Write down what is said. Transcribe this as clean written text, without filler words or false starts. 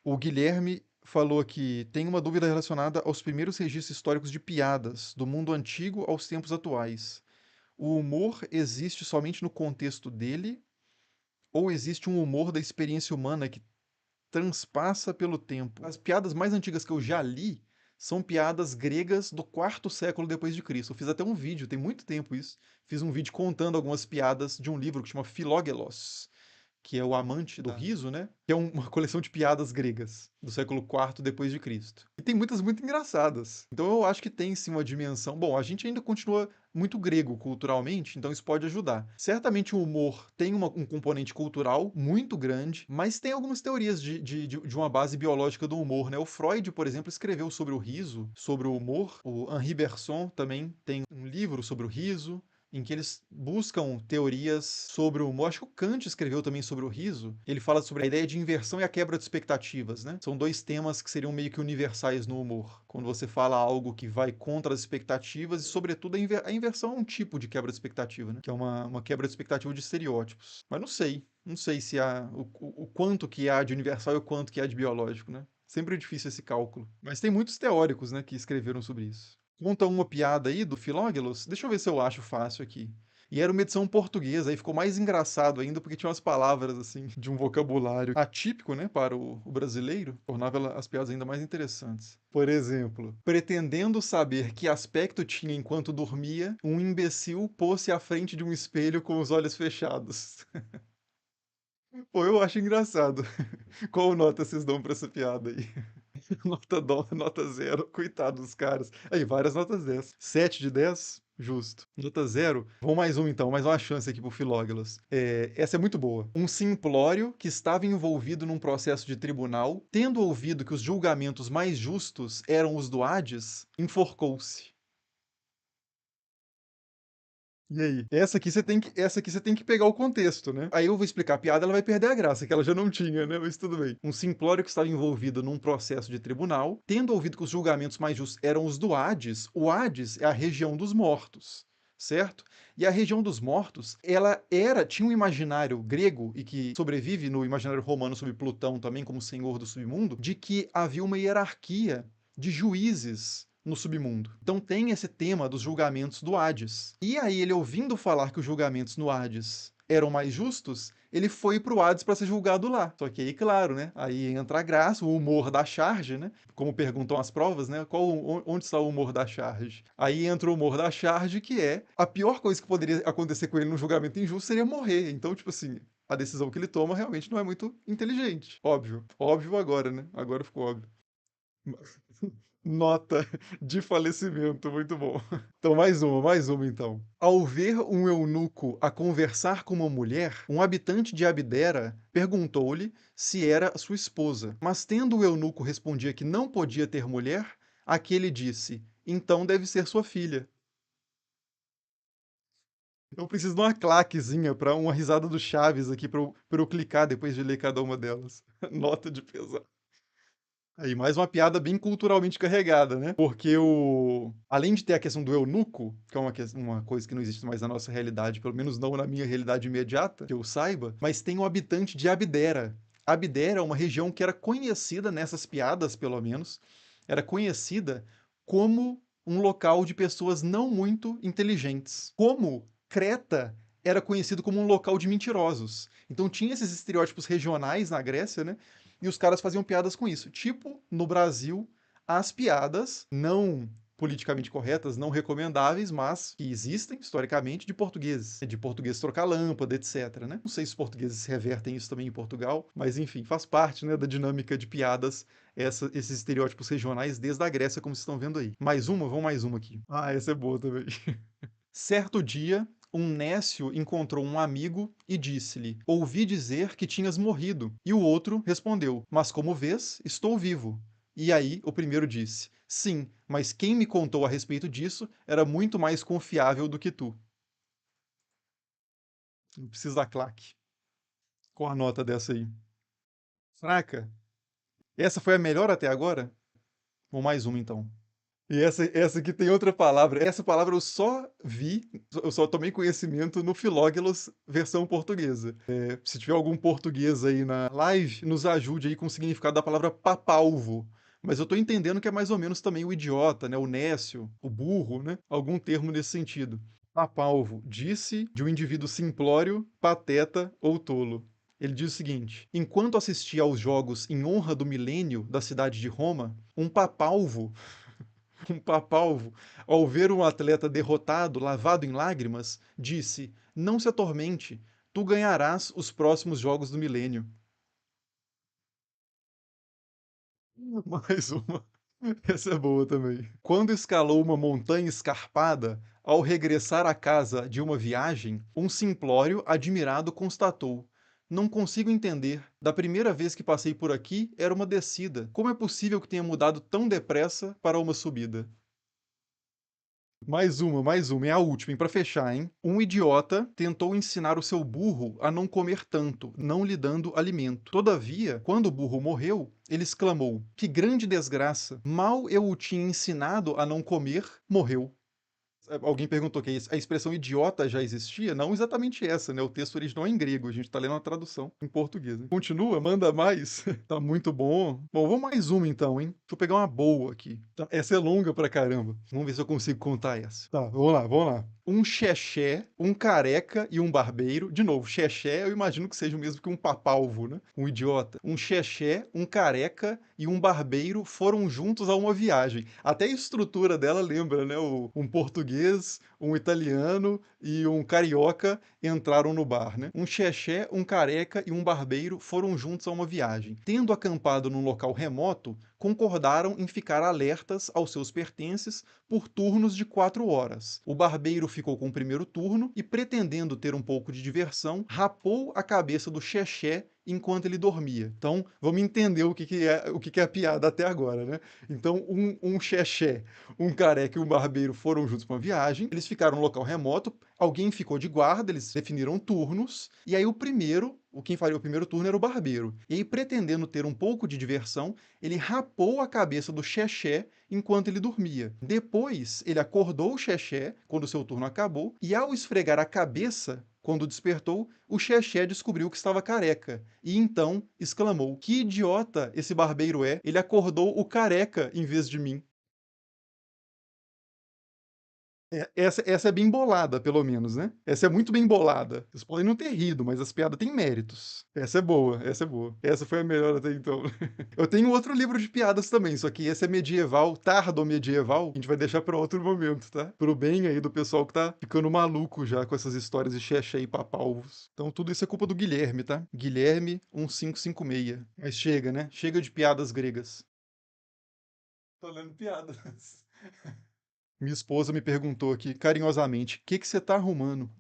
O Guilherme falou que tem uma dúvida relacionada aos primeiros registros históricos de piadas, do mundo antigo aos tempos atuais. O humor existe somente no contexto dele, ou existe um humor da experiência humana que transpassa pelo tempo? As piadas mais antigas que eu já li são piadas gregas do quarto século depois de Cristo. Eu fiz até um vídeo, tem muito tempo isso. Fiz um vídeo contando algumas piadas de um livro que chama Filógelos, que é o amante do riso, né? Que é uma coleção de piadas gregas do século IV depois de Cristo. E tem muitas muito engraçadas. Então eu acho que tem sim uma dimensão. Bom, a gente ainda continua muito grego culturalmente, então isso pode ajudar. Certamente o humor tem um componente cultural muito grande, mas tem algumas teorias de uma base biológica do humor, né? O Freud, por exemplo, escreveu sobre o riso, sobre o humor. O Henri Bergson também tem um livro sobre o riso em que eles buscam teorias sobre o humor. Acho que o Kant escreveu também sobre o riso. Ele fala sobre a ideia de inversão e a quebra de expectativas, né? São dois temas que seriam meio que universais no humor. Quando você fala algo que vai contra as expectativas, e sobretudo a inversão é um tipo de quebra de expectativa, né? Que é uma quebra de expectativa de estereótipos. Mas não sei. Não sei se há o quanto que há de universal e o quanto que há de biológico, né? Sempre é difícil esse cálculo. Mas tem muitos teóricos, né, que escreveram sobre isso. Conta uma piada aí do Filógelos. Deixa eu ver se eu acho fácil aqui. E era uma edição portuguesa, aí ficou mais engraçado ainda porque tinha umas palavras assim de um vocabulário atípico, né, para o brasileiro, tornava as piadas ainda mais interessantes. Por exemplo, pretendendo saber que aspecto tinha enquanto dormia, um imbecil pôs-se à frente de um espelho com os olhos fechados. Pô, eu acho engraçado. Qual nota vocês dão pra essa piada aí? Nota zero. Coitado dos caras. Aí, várias notas 10. 7 de 10? Justo. Nota zero. Vamos mais uma então, mais uma chance aqui pro Filógelos. Essa é muito boa. Um simplório que estava envolvido num processo de tribunal, tendo ouvido que os julgamentos mais justos eram os do Hades, enforcou-se. E aí? Essa aqui você tem que pegar o contexto, né? Aí eu vou explicar a piada, ela vai perder a graça, que ela já não tinha, né? Mas tudo bem. Um simplório que estava envolvido num processo de tribunal, tendo ouvido que os julgamentos mais justos eram os do Hades, o Hades é a região dos mortos, certo? E a região dos mortos, tinha um imaginário grego e que sobrevive no imaginário romano sobre Plutão também como senhor do submundo, de que havia uma hierarquia de juízes no submundo. Então tem esse tema dos julgamentos do Hades. E aí ele ouvindo falar que os julgamentos no Hades eram mais justos, ele foi pro Hades para ser julgado lá. Só que aí, claro, né? Aí entra a graça, o humor da charge, né? Como perguntam as provas, né? Onde está o humor da charge? Aí entra o humor da charge, que é a pior coisa que poderia acontecer com ele num julgamento injusto seria morrer. Então, tipo assim, a decisão que ele toma realmente não é muito inteligente. Óbvio. Óbvio agora, né? Agora ficou óbvio. Nota de falecimento, muito bom. Então, mais uma então. Ao ver um eunuco a conversar com uma mulher, um habitante de Abdera perguntou-lhe se era sua esposa. Mas tendo o eunuco respondia que não podia ter mulher, aquele disse: então deve ser sua filha. Eu preciso de uma claquezinha para uma risada do Chaves aqui para eu clicar depois de ler cada uma delas. Nota de pesar. Aí, mais uma piada bem culturalmente carregada, né? Porque além de ter a questão do eunuco, que é uma coisa que não existe mais na nossa realidade, pelo menos não na minha realidade imediata, que eu saiba, mas tem o habitante de Abdera. Abdera é uma região que era conhecida, nessas piadas pelo menos, era conhecida como um local de pessoas não muito inteligentes. Como Creta era conhecido como um local de mentirosos. Então tinha esses estereótipos regionais na Grécia, né? E os caras faziam piadas com isso. Tipo, no Brasil, as piadas não politicamente corretas, não recomendáveis, mas que existem historicamente de portugueses, de português trocar lâmpada, etc, né? Não sei se os portugueses revertem isso também em Portugal, mas enfim, faz parte, né, da dinâmica de piadas esses estereótipos regionais desde a Grécia, como vocês estão vendo aí. Mais uma? Vamos mais uma aqui. Ah, essa é boa também. Certo dia, um nécio encontrou um amigo e disse-lhe: ouvi dizer que tinhas morrido. E o outro respondeu: mas como vês, estou vivo. E aí o primeiro disse: sim, mas quem me contou a respeito disso era muito mais confiável do que tu. Não precisa da claque. Qual a nota dessa aí? Fraca. Essa foi a melhor até agora? Ou mais uma então? E essa aqui tem outra palavra. Essa palavra eu só vi, eu só tomei conhecimento no Filógelos versão portuguesa. Se tiver algum português aí na live, nos ajude aí com o significado da palavra papalvo. Mas eu tô entendendo que é mais ou menos também o idiota, né? O nécio, o burro, né? Algum termo nesse sentido. Papalvo, disse de um indivíduo simplório, pateta ou tolo. Ele diz o seguinte: enquanto assistia aos jogos em honra do milênio da cidade de Roma, um papalvo um papalvo, ao ver um atleta derrotado, lavado em lágrimas, disse: não se atormente, tu ganharás os próximos Jogos do Milênio. Mais uma. Essa é boa também. Quando escalou uma montanha escarpada, ao regressar à casa de uma viagem, um simplório admirado constatou: não consigo entender. Da primeira vez que passei por aqui, era uma descida. Como é possível que tenha mudado tão depressa para uma subida? Mais uma, é a última, e para fechar, hein? Um idiota tentou ensinar o seu burro a não comer tanto, não lhe dando alimento. Todavia, quando o burro morreu, ele exclamou: que grande desgraça! Mal eu o tinha ensinado a não comer, morreu. Alguém perguntou que a expressão idiota já existia? Não exatamente essa, né? O texto original é em grego, a gente tá lendo uma tradução em português. Hein? Continua, manda mais. Tá muito bom. Bom, vou mais uma então, hein? Deixa eu pegar uma boa aqui. Tá, essa é longa pra caramba. Vamos ver se eu consigo contar essa. Tá, vamos lá, vamos lá. Um xexé, um careca e um barbeiro. De novo, xexé eu imagino que seja o mesmo que um papalvo, né? Um idiota. Um xexé, um careca e um barbeiro foram juntos a uma viagem. Até a estrutura dela lembra, né? Um português, um italiano e um carioca entraram no bar, né? Um xexé, um careca e um barbeiro foram juntos a uma viagem. Tendo acampado num local remoto, concordaram em ficar alertas aos seus pertences por turnos de 4 horas. O barbeiro ficou com o primeiro turno e, pretendendo ter um pouco de diversão, rapou a cabeça do xexé enquanto ele dormia. Então, vamos entender o que é a piada até agora, né? Então, um xexé, um careca e um barbeiro foram juntos para uma viagem, eles ficaram no local remoto, alguém ficou de guarda, eles definiram turnos, e aí quem faria o primeiro turno era o barbeiro. E aí, pretendendo ter um pouco de diversão, ele rapou a cabeça do xexé enquanto ele dormia. Depois, ele acordou o xexé quando seu turno acabou, e ao esfregar a cabeça quando despertou, o xexé descobriu que estava careca e então exclamou: que idiota esse barbeiro é! Ele acordou o careca em vez de mim. Essa é bem bolada, pelo menos, né? Essa é muito bem bolada. Vocês podem não ter rido, mas as piadas têm méritos. Essa é boa, essa é boa. Essa foi a melhor até então. Eu tenho outro livro de piadas também, só que esse é medieval, tardo-medieval. A gente vai deixar para outro momento, tá? Pro bem aí do pessoal que tá ficando maluco já com essas histórias de xexé e papalvos. Então tudo isso é culpa do Guilherme, tá? Guilherme 1556. Mas chega, né? Chega de piadas gregas. Tô lendo piadas. Minha esposa me perguntou aqui carinhosamente: o que que você tá arrumando?